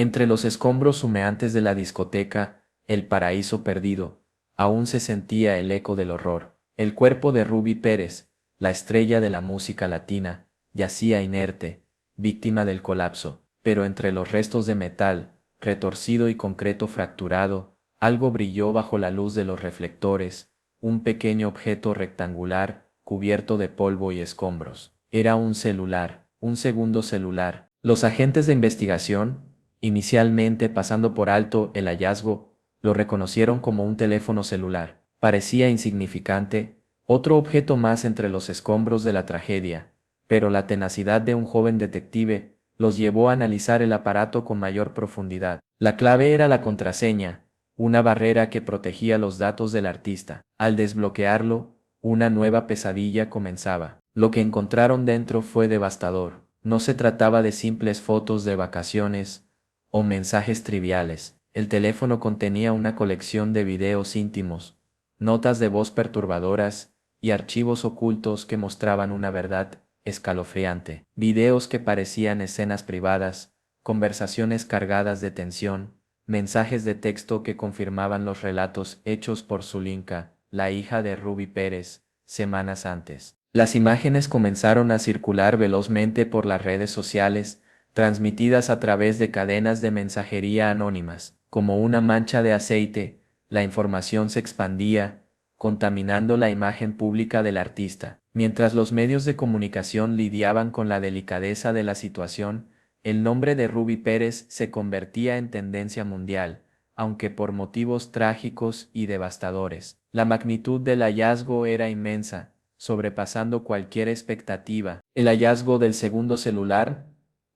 Entre los escombros humeantes de la discoteca, el paraíso perdido, aún se sentía el eco del horror. El cuerpo de Ruby Pérez, la estrella de la música latina, yacía inerte, víctima del colapso, pero entre los restos de metal, retorcido y concreto fracturado, algo brilló bajo la luz de los reflectores, un pequeño objeto rectangular, cubierto de polvo y escombros. Era un celular, un segundo celular. Los agentes de investigación, inicialmente pasando por alto el hallazgo, lo reconocieron como un teléfono celular. Parecía insignificante, otro objeto más entre los escombros de la tragedia, pero la tenacidad de un joven detective los llevó a analizar el aparato con mayor profundidad. La clave era la contraseña, una barrera que protegía los datos del artista. Al desbloquearlo, una nueva pesadilla comenzaba. Lo que encontraron dentro fue devastador. No se trataba de simples fotos de vacaciones o mensajes triviales. El teléfono contenía una colección de videos íntimos, notas de voz perturbadoras y archivos ocultos que mostraban una verdad escalofriante. Videos que parecían escenas privadas, conversaciones cargadas de tensión, mensajes de texto que confirmaban los relatos hechos por Zulinka, la hija de Ruby Pérez, semanas antes. Las imágenes comenzaron a circular velozmente por las redes sociales, transmitidas a través de cadenas de mensajería anónimas. Como una mancha de aceite, la información se expandía, contaminando la imagen pública del artista. Mientras los medios de comunicación lidiaban con la delicadeza de la situación, el nombre de Ruby Pérez se convertía en tendencia mundial, aunque por motivos trágicos y devastadores. La magnitud del hallazgo era inmensa, sobrepasando cualquier expectativa. El hallazgo del segundo celular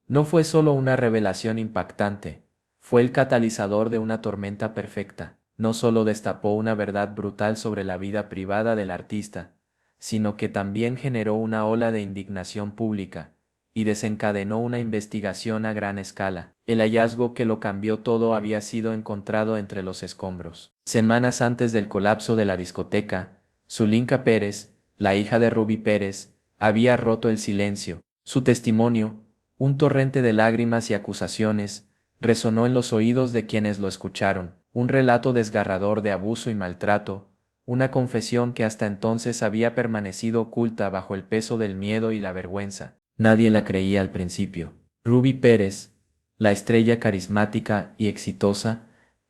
no fue solo una revelación impactante, fue el catalizador de una tormenta perfecta. No solo destapó una verdad brutal sobre la vida privada del artista, sino que también generó una ola de indignación pública y desencadenó una investigación a gran escala. El hallazgo que lo cambió todo había sido encontrado entre los escombros. Semanas antes del colapso de la discoteca, Zulinka Pérez, la hija de Ruby Pérez, había roto el silencio. Su testimonio, un torrente de lágrimas y acusaciones, resonó en los oídos de quienes lo escucharon. Un relato desgarrador de abuso y maltrato, una confesión que hasta entonces había permanecido oculta bajo el peso del miedo y la vergüenza. Nadie la creía al principio. Ruby Pérez, la estrella carismática y exitosa,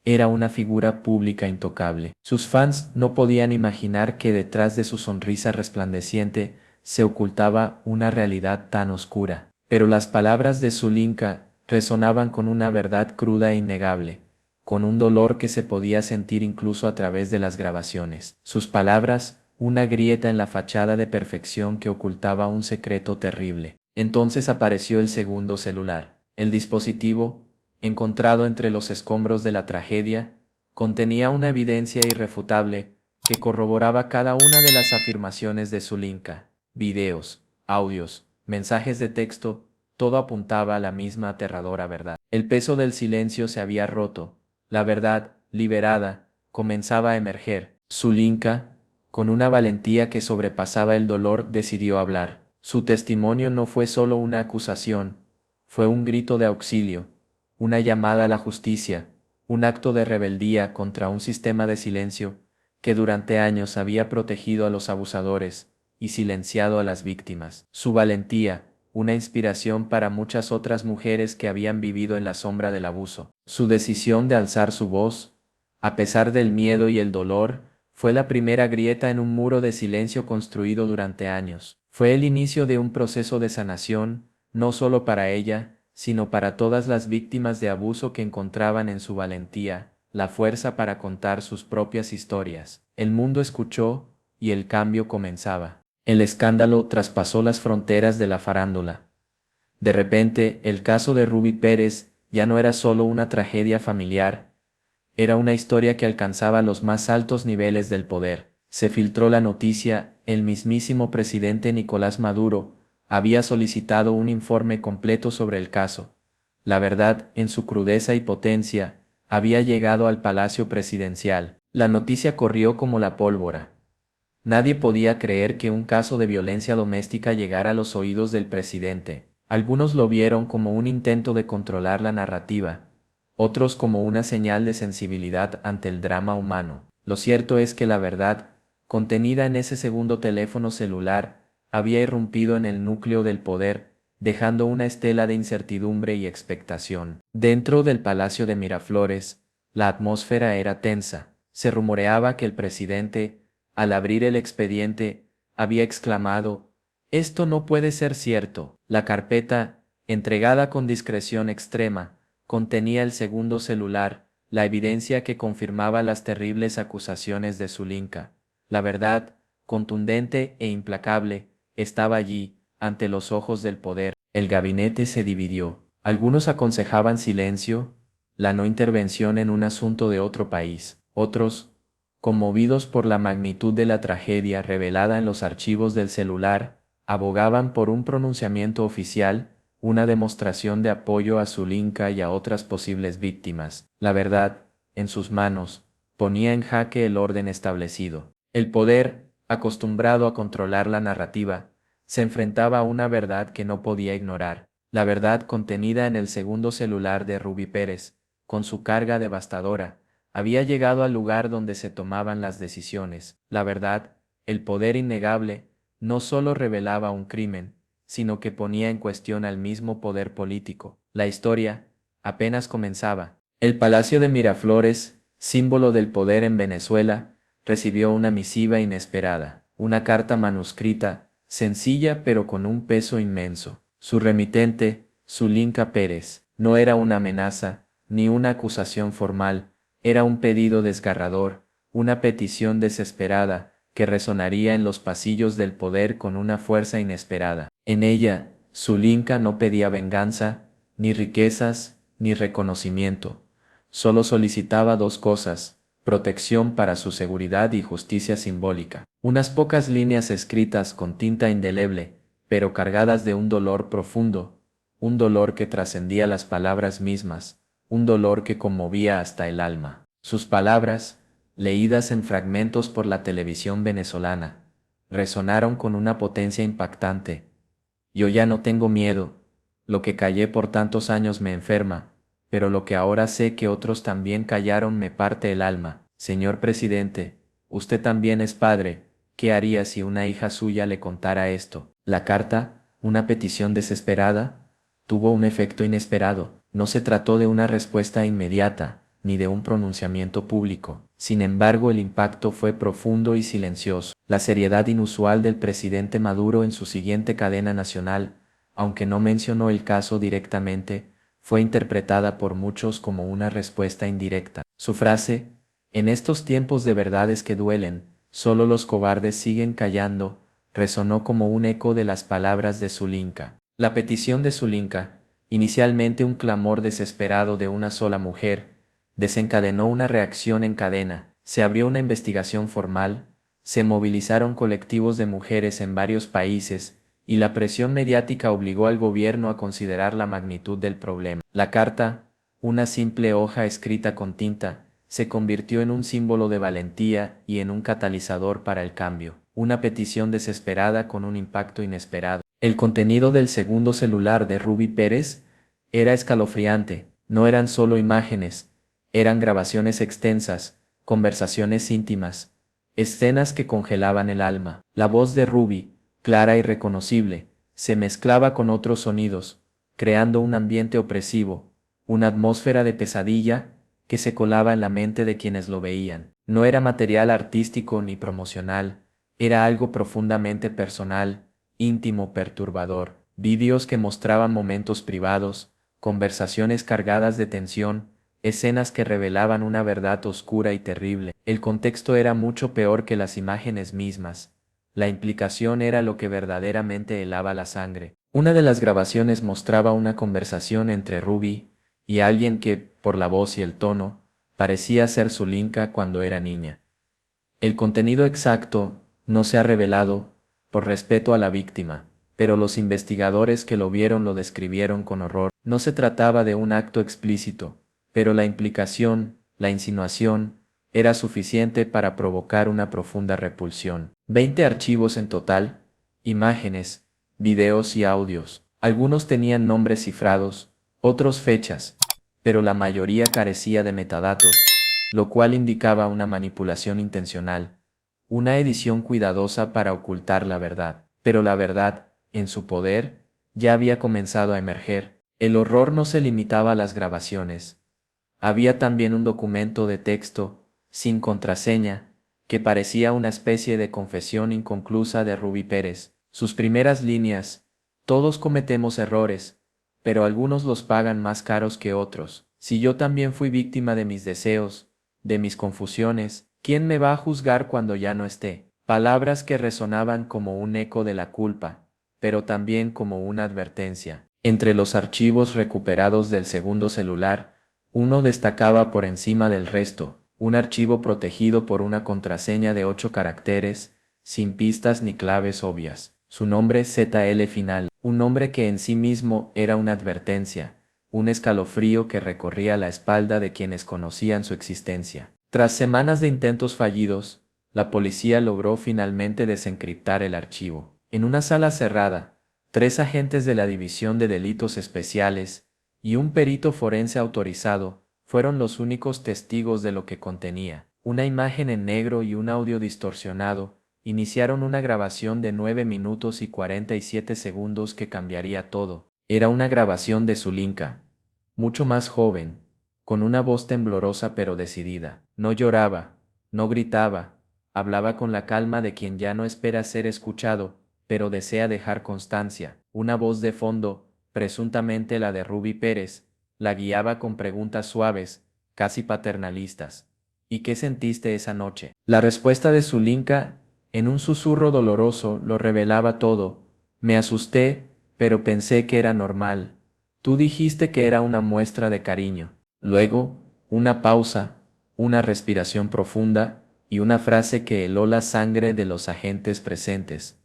era una figura pública intocable. Sus fans no podían imaginar que detrás de su sonrisa resplandeciente se ocultaba una realidad tan oscura. Pero las palabras de Zulinka resonaban con una verdad cruda e innegable, con un dolor que se podía sentir incluso a través de las grabaciones. Sus palabras, una grieta en la fachada de perfección que ocultaba un secreto terrible. Entonces apareció el segundo celular. El dispositivo, encontrado entre los escombros de la tragedia, contenía una evidencia irrefutable que corroboraba cada una de las afirmaciones de Zulinka. Videos, audios, mensajes de texto, todo apuntaba a la misma aterradora verdad. El peso del silencio se había roto. La verdad, liberada, comenzaba a emerger. Zulinka, con una valentía que sobrepasaba el dolor, decidió hablar. Su testimonio no fue solo una acusación, fue un grito de auxilio, una llamada a la justicia, un acto de rebeldía contra un sistema de silencio que durante años había protegido a los abusadores y silenciado a las víctimas. Su valentía, una inspiración para muchas otras mujeres que habían vivido en la sombra del abuso. Su decisión de alzar su voz, a pesar del miedo y el dolor, fue la primera grieta en un muro de silencio construido durante años. Fue el inicio de un proceso de sanación, no solo para ella, sino para todas las víctimas de abuso que encontraban en su valentía la fuerza para contar sus propias historias. El mundo escuchó y el cambio comenzaba. El escándalo traspasó las fronteras de la farándula. De repente, el caso de Ruby Pérez ya no era solo una tragedia familiar, era una historia que alcanzaba los más altos niveles del poder. Se filtró la noticia, el mismísimo presidente Nicolás Maduro había solicitado un informe completo sobre el caso. La verdad, en su crudeza y potencia, había llegado al palacio presidencial. La noticia corrió como la pólvora. Nadie podía creer que un caso de violencia doméstica llegara a los oídos del presidente. Algunos lo vieron como un intento de controlar la narrativa, otros como una señal de sensibilidad ante el drama humano. Lo cierto es que la verdad, contenida en ese segundo teléfono celular, había irrumpido en el núcleo del poder, dejando una estela de incertidumbre y expectación. Dentro del Palacio de Miraflores, la atmósfera era tensa. Se rumoreaba que el presidente, al abrir el expediente, había exclamado: «Esto no puede ser cierto». La carpeta, entregada con discreción extrema, contenía el segundo celular, la evidencia que confirmaba las terribles acusaciones de Zulinka. La verdad, contundente e implacable, estaba allí, ante los ojos del poder. El gabinete se dividió. Algunos aconsejaban silencio, la no intervención en un asunto de otro país. Otros, conmovidos por la magnitud de la tragedia revelada en los archivos del celular, abogaban por un pronunciamiento oficial, una demostración de apoyo a Zulinka y a otras posibles víctimas. La verdad, en sus manos, ponía en jaque el orden establecido. El poder, acostumbrado a controlar la narrativa, se enfrentaba a una verdad que no podía ignorar, la verdad contenida en el segundo celular de Rubí Pérez, con su carga devastadora, había llegado al lugar donde se tomaban las decisiones. La verdad, el poder innegable, no solo revelaba un crimen, sino que ponía en cuestión al mismo poder político. La historia apenas comenzaba. El Palacio de Miraflores, símbolo del poder en Venezuela, recibió una misiva inesperada, una carta manuscrita, sencilla pero con un peso inmenso. Su remitente, Zulinka Pérez, no era una amenaza, ni una acusación formal, era un pedido desgarrador, una petición desesperada, que resonaría en los pasillos del poder con una fuerza inesperada. En ella, Zulinka no pedía venganza, ni riquezas, ni reconocimiento. Solo solicitaba dos cosas: protección para su seguridad y justicia simbólica. Unas pocas líneas escritas con tinta indeleble, pero cargadas de un dolor profundo, un dolor que trascendía las palabras mismas, un dolor que conmovía hasta el alma. Sus palabras, leídas en fragmentos por la televisión venezolana, resonaron con una potencia impactante. Yo ya no tengo miedo, lo que callé por tantos años me enferma, pero lo que ahora sé que otros también callaron me parte el alma. Señor presidente, usted también es padre, ¿qué haría si una hija suya le contara esto? La carta, una petición desesperada, tuvo un efecto inesperado. No se trató de una respuesta inmediata, ni de un pronunciamiento público. Sin embargo, el impacto fue profundo y silencioso. La seriedad inusual del presidente Maduro en su siguiente cadena nacional, aunque no mencionó el caso directamente, fue interpretada por muchos como una respuesta indirecta. Su frase, «En estos tiempos de verdades que duelen, solo los cobardes siguen callando», resonó como un eco de las palabras de Zulinka. La petición de Zulinka, inicialmente un clamor desesperado de una sola mujer, desencadenó una reacción en cadena. Se abrió una investigación formal, se movilizaron colectivos de mujeres en varios países, y la presión mediática obligó al gobierno a considerar la magnitud del problema. La carta, una simple hoja escrita con tinta, se convirtió en un símbolo de valentía y en un catalizador para el cambio. Una petición desesperada con un impacto inesperado. El contenido del segundo celular de Rubí Pérez era escalofriante. No eran solo imágenes, eran grabaciones extensas, conversaciones íntimas, escenas que congelaban el alma. La voz de Rubí, clara y reconocible, se mezclaba con otros sonidos, creando un ambiente opresivo, una atmósfera de pesadilla que se colaba en la mente de quienes lo veían. No era material artístico ni promocional, era algo profundamente personal, íntimo, perturbador. Vídeos que mostraban momentos privados, conversaciones cargadas de tensión, escenas que revelaban una verdad oscura y terrible. El contexto era mucho peor que las imágenes mismas. La implicación era lo que verdaderamente helaba la sangre. Una de las grabaciones mostraba una conversación entre Rubí y alguien que, por la voz y el tono, parecía ser Zulinka cuando era niña. El contenido exacto no se ha revelado, por respeto a la víctima, pero los investigadores que lo vieron lo describieron con horror. No se trataba de un acto explícito, pero la implicación, la insinuación, era suficiente para provocar una profunda repulsión. 20 archivos en total, imágenes, videos y audios. Algunos tenían nombres cifrados, otros fechas, pero la mayoría carecía de metadatos, lo cual indicaba una manipulación intencional, una edición cuidadosa para ocultar la verdad. Pero la verdad, en su poder, ya había comenzado a emerger. El horror no se limitaba a las grabaciones. Había también un documento de texto, sin contraseña, que parecía una especie de confesión inconclusa de Ruby Pérez. Sus primeras líneas: todos cometemos errores, pero algunos los pagan más caros que otros. Si yo también fui víctima de mis deseos, de mis confusiones, ¿quién me va a juzgar cuando ya no esté? Palabras que resonaban como un eco de la culpa, pero también como una advertencia. Entre los archivos recuperados del segundo celular, uno destacaba por encima del resto: un archivo protegido por una contraseña de 8 caracteres, sin pistas ni claves obvias. Su nombre ZL final, un nombre que en sí mismo era una advertencia, un escalofrío que recorría la espalda de quienes conocían su existencia. Tras semanas de intentos fallidos, la policía logró finalmente desencriptar el archivo. En una sala cerrada, 3 agentes de la División de Delitos Especiales y un perito forense autorizado fueron los únicos testigos de lo que contenía. Una imagen en negro y un audio distorsionado iniciaron una grabación de 9 minutos y 47 segundos que cambiaría todo. Era una grabación de Zulinka, mucho más joven, con una voz temblorosa pero decidida. No lloraba, no gritaba, hablaba con la calma de quien ya no espera ser escuchado, pero desea dejar constancia. Una voz de fondo, presuntamente la de Ruby Pérez, la guiaba con preguntas suaves, casi paternalistas. ¿Y qué sentiste esa noche? La respuesta de Zulinka, en un susurro doloroso, lo revelaba todo. Me asusté, pero pensé que era normal. Tú dijiste que era una muestra de cariño. Luego, una pausa, una respiración profunda y una frase que heló la sangre de los agentes presentes.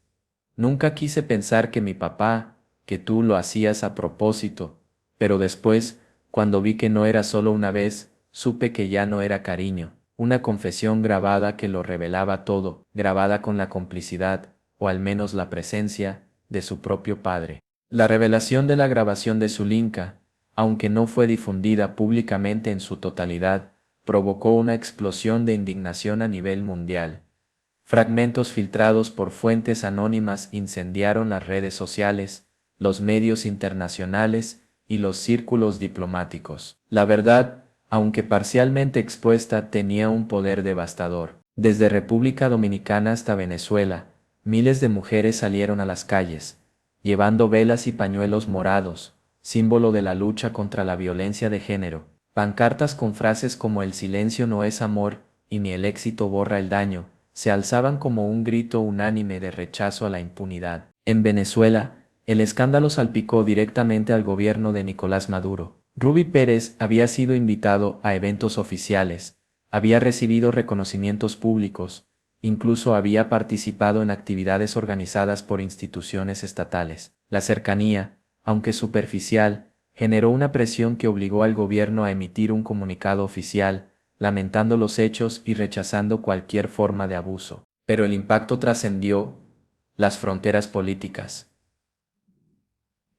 Nunca quise pensar que mi papá, que tú lo hacías a propósito, pero después, cuando vi que no era solo una vez, supe que ya no era cariño. Una confesión grabada que lo revelaba todo, grabada con la complicidad, o al menos la presencia, de su propio padre. La revelación de la grabación de Zulinka, aunque no fue difundida públicamente en su totalidad, provocó una explosión de indignación a nivel mundial. Fragmentos filtrados por fuentes anónimas incendiaron las redes sociales, los medios internacionales y los círculos diplomáticos. La verdad, aunque parcialmente expuesta, tenía un poder devastador. Desde República Dominicana hasta Venezuela, miles de mujeres salieron a las calles, llevando velas y pañuelos morados, símbolo de la lucha contra la violencia de género. Pancartas con frases como "el silencio no es amor" y "ni el éxito borra el daño" se alzaban como un grito unánime de rechazo a la impunidad. En Venezuela, el escándalo salpicó directamente al gobierno de Nicolás Maduro. Ruby Pérez había sido invitado a eventos oficiales, había recibido reconocimientos públicos, incluso había participado en actividades organizadas por instituciones estatales. La cercanía, aunque superficial, generó una presión que obligó al gobierno a emitir un comunicado oficial, lamentando los hechos y rechazando cualquier forma de abuso. Pero el impacto trascendió las fronteras políticas.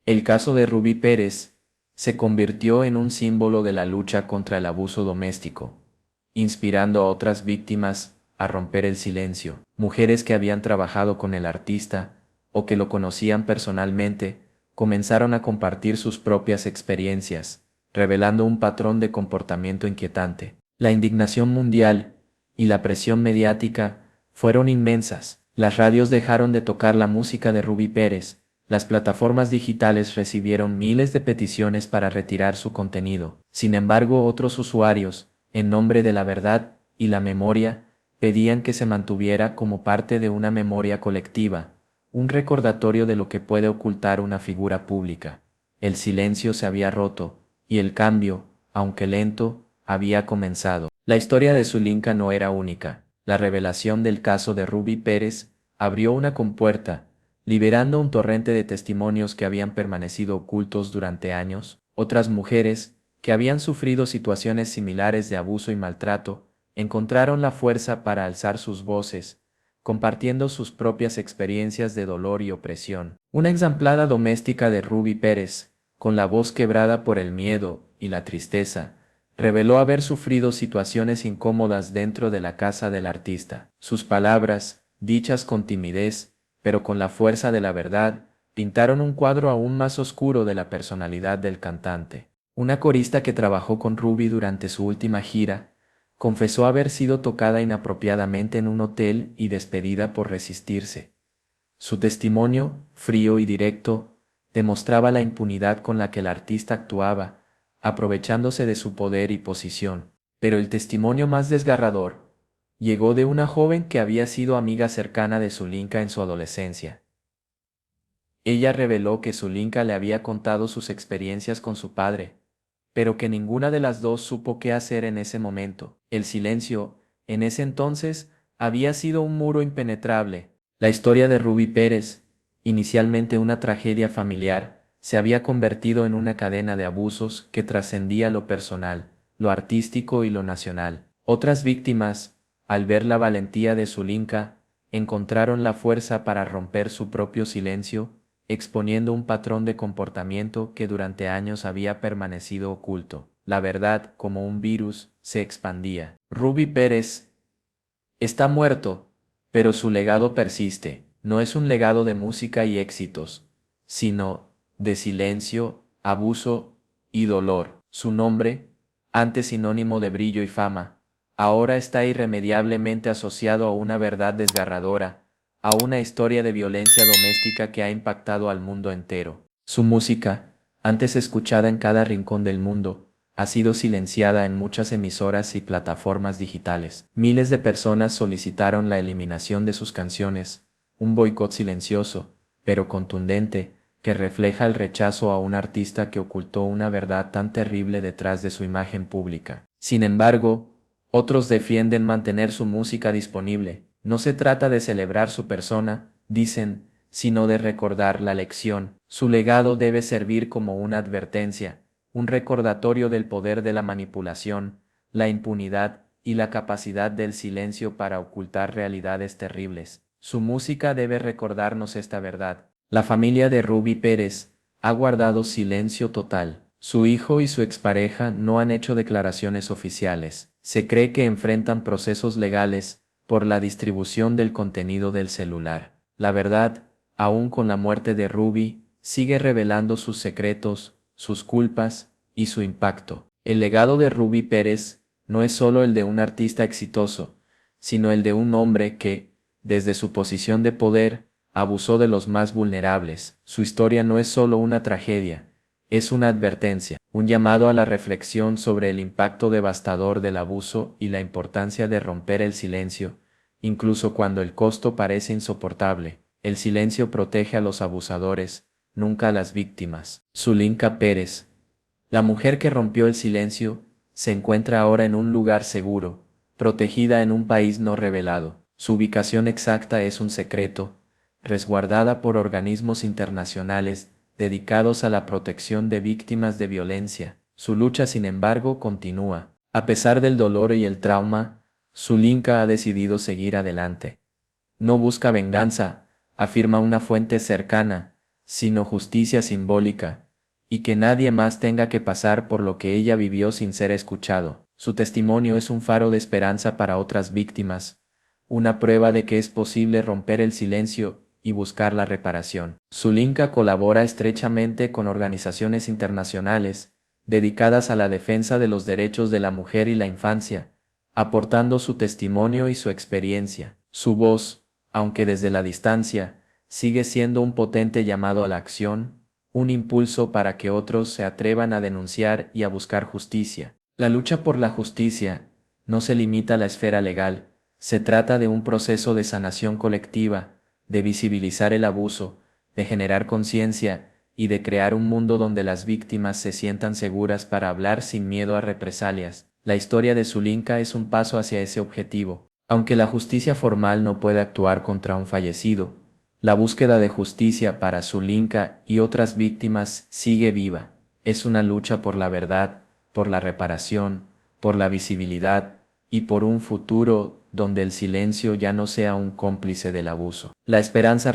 El caso de Ruby Pérez se convirtió en un símbolo de la lucha contra el abuso doméstico, inspirando a otras víctimas a romper el silencio. Mujeres que habían trabajado con el artista o que lo conocían personalmente comenzaron a compartir sus propias experiencias, revelando un patrón de comportamiento inquietante. La indignación mundial y la presión mediática fueron inmensas. Las radios dejaron de tocar la música de Ruby Pérez, las plataformas digitales recibieron miles de peticiones para retirar su contenido. Sin embargo, otros usuarios, en nombre de la verdad y la memoria, pedían que se mantuviera como parte de una memoria colectiva, un recordatorio de lo que puede ocultar una figura pública. El silencio se había roto, y el cambio, aunque lento, había comenzado. La historia de Zulinka no era única. La revelación del caso de Ruby Pérez abrió una compuerta, liberando un torrente de testimonios que habían permanecido ocultos durante años. Otras mujeres, que habían sufrido situaciones similares de abuso y maltrato, encontraron la fuerza para alzar sus voces, compartiendo sus propias experiencias de dolor y opresión. Una exemplada doméstica de Ruby Pérez, con la voz quebrada por el miedo y la tristeza, reveló haber sufrido situaciones incómodas dentro de la casa del artista. Sus palabras, dichas con timidez, pero con la fuerza de la verdad, pintaron un cuadro aún más oscuro de la personalidad del cantante. Una corista que trabajó con Ruby durante su última gira, confesó haber sido tocada inapropiadamente en un hotel y despedida por resistirse. Su testimonio, frío y directo, demostraba la impunidad con la que el artista actuaba, aprovechándose de su poder y posición. Pero el testimonio más desgarrador llegó de una joven que había sido amiga cercana de Zulinka en su adolescencia. Ella reveló que Zulinka le había contado sus experiencias con su padre, pero que ninguna de las dos supo qué hacer en ese momento. El silencio, en ese entonces, había sido un muro impenetrable. La historia de Ruby Pérez, inicialmente una tragedia familiar, se había convertido en una cadena de abusos que trascendía lo personal, lo artístico y lo nacional. Otras víctimas, al ver la valentía de Zulinka, encontraron la fuerza para romper su propio silencio, exponiendo un patrón de comportamiento que durante años había permanecido oculto. La verdad, como un virus, se expandía. Ruby Pérez está muerto, pero su legado persiste. No es un legado de música y éxitos, sino de silencio, abuso y dolor. Su nombre, antes sinónimo de brillo y fama, ahora está irremediablemente asociado a una verdad desgarradora, a una historia de violencia doméstica que ha impactado al mundo entero. Su música, antes escuchada en cada rincón del mundo, ha sido silenciada en muchas emisoras y plataformas digitales. Miles de personas solicitaron la eliminación de sus canciones, un boicot silencioso, pero contundente, que refleja el rechazo a un artista que ocultó una verdad tan terrible detrás de su imagen pública. Sin embargo, otros defienden mantener su música disponible. No se trata de celebrar su persona, dicen, sino de recordar la lección. Su legado debe servir como una advertencia, un recordatorio del poder de la manipulación, la impunidad y la capacidad del silencio para ocultar realidades terribles. Su música debe recordarnos esta verdad. La familia de Ruby Pérez ha guardado silencio total. Su hijo y su expareja no han hecho declaraciones oficiales. Se cree que enfrentan procesos legales por la distribución del contenido del celular. La verdad, aún con la muerte de Ruby, sigue revelando sus secretos, sus culpas y su impacto. El legado de Ruby Pérez no es solo el de un artista exitoso, sino el de un hombre que, desde su posición de poder, abusó de los más vulnerables. Su historia no es solo una tragedia, es una advertencia, un llamado a la reflexión sobre el impacto devastador del abuso y la importancia de romper el silencio, incluso cuando el costo parece insoportable. El silencio protege a los abusadores, nunca a las víctimas. Zulinka Pérez, la mujer que rompió el silencio, se encuentra ahora en un lugar seguro, protegida en un país no revelado. Su ubicación exacta es un secreto, resguardada por organismos internacionales dedicados a la protección de víctimas de violencia. Su lucha, sin embargo, continúa. A pesar del dolor y el trauma, Zulinka ha decidido seguir adelante. No busca venganza, afirma una fuente cercana, sino justicia simbólica, y que nadie más tenga que pasar por lo que ella vivió sin ser escuchado. Su testimonio es un faro de esperanza para otras víctimas, una prueba de que es posible romper el silencio y buscar la reparación. Zulinka colabora estrechamente con organizaciones internacionales dedicadas a la defensa de los derechos de la mujer y la infancia, aportando su testimonio y su experiencia. Su voz, aunque desde la distancia, sigue siendo un potente llamado a la acción, un impulso para que otros se atrevan a denunciar y a buscar justicia. La lucha por la justicia no se limita a la esfera legal, se trata de un proceso de sanación colectiva, de visibilizar el abuso, de generar conciencia y de crear un mundo donde las víctimas se sientan seguras para hablar sin miedo a represalias. La historia de Zulinka es un paso hacia ese objetivo. Aunque la justicia formal no puede actuar contra un fallecido, la búsqueda de justicia para Zulinka y otras víctimas sigue viva. Es una lucha por la verdad, por la reparación, por la visibilidad y por un futuro donde el silencio ya no sea un cómplice del abuso. La esperanza